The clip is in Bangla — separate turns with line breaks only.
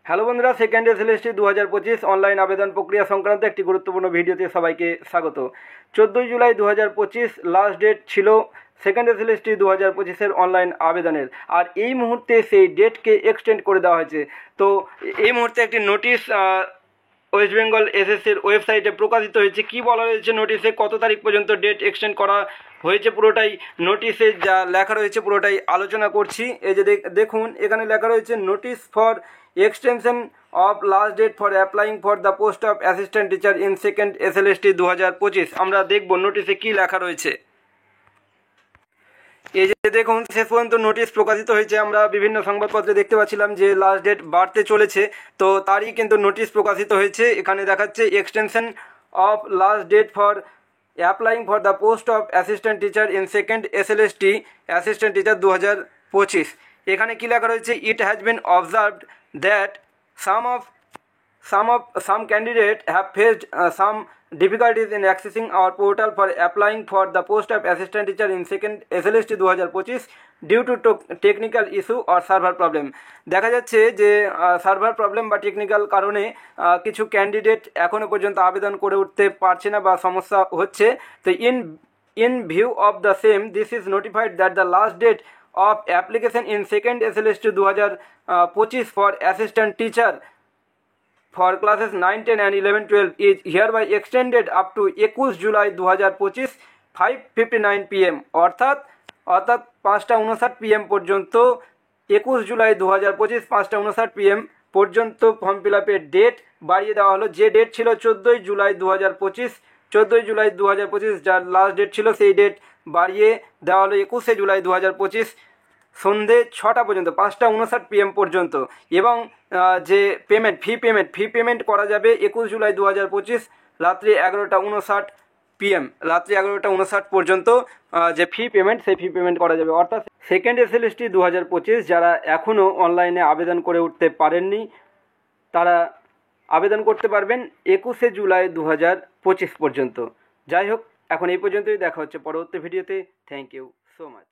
হ্যালো বন্ধুরা, সেকেন্ড এসএলএসটি 2025 অনলাইন আবেদন প্রক্রিয়া সংক্রান্ত একটি গুরুত্বপূর্ণ ভিডিওতে সবাইকে স্বাগত। 14 জুলাই 2025 লাস্ট ডেট ছিল সেকেন্ড এসএলএসটি 2025-এর অনলাইন আবেদনের। আর এই মুহূর্তে সেই ডেটকে এক্সটেন্ড করে দেওয়া হয়েছে। তো এই মুহূর্তে একটি নোটিশ ওয়েস্ট বেঙ্গল এসএসসির ওয়েবসাইটে প্রকাশিত হয়েছে। কি বলা হয়েছে নোটিশে, কত তারিখ পর্যন্ত ডেট এক্সটেন্ড করা হয়েছে, পুরোটাই নোটিশে যা লেখা রয়েছে পুরোটাই আলোচনা করছি। এই যে দেখুন, এখানে লেখা রয়েছে notice for extension of last date for applying for the post of assistant teacher in second SLST 2025। আমরা দেখব নোটিশে কি লেখা রয়েছে। এই যে দেখুন, শেষ পর্যন্ত নোটিশ প্রকাশিত হয়েছে। আমরা বিভিন্ন সংবাদপত্রে দেখতে পাচ্ছিলাম যে লাস্ট ডেট বাড়তে চলেছে, তো তারই কিন্তু নোটিশ প্রকাশিত হয়েছে। এখানে দেখাচ্ছে extension of last date for applying for the post of assistant teacher in second SLST assistant teacher 2025। এখানে কি লেখা রয়েছে, it has been observed that some candidates have faced some difficulties in accessing our portal for applying for the post of assistant teacher in second SLST 2025 due to technical issue or server problem। দেখা যাচ্ছে যে সার্ভার প্রবলেম বা টেকনিক্যাল কারণে কিছু ক্যান্ডিডেট এখনও পর্যন্ত আবেদন করে উঠতে পারছে না বা সমস্যা হচ্ছে। তো in view of the same, this is notified that the last date of application in second SLST 2025 for assistant teacher for classes 9, 10 and 11, 12 is hereby extended up to 21 July 2025 5:59 PM অর্থাৎ 5:59 PM পর্যন্ত 21 জুলাই 2025 5:59 PM পর্যন্ত ফর্ম ফিল আপের ডেট বাড়িয়ে দেওয়া হলো। যে ডেট ছিল 14 জুলাই 2025, 14 জুলাই 2025 যার লাস্ট ডেট ছিল, সেই ডেট বাড়িয়ে দেওয়া হলো 21 জুলাই 2025 সন্ধে 6টা পর্যন্ত, 5:59 PM পর্যন্ত। এবং যে ফি পেমেন্ট করা যাবে 21 জুলাই 2025 রাত্রি 11:59 PM, রাত্রি 11:59 পর্যন্ত যে ফি পেমেন্ট, সেই ফি পেমেন্ট করা যাবে। অর্থাৎ সেকেন্ড এসএলএসটি 2025 যারা এখনও অনলাইনে আবেদন করে উঠতে পারেননি, তারা আবেদন করতে পারবেন 21 জুলাই 2025 পর্যন্ত। যাই হোক, এখন এই পর্যন্তই। দেখা হচ্ছে পরবর্তী ভিডিওতে। Thank you so much.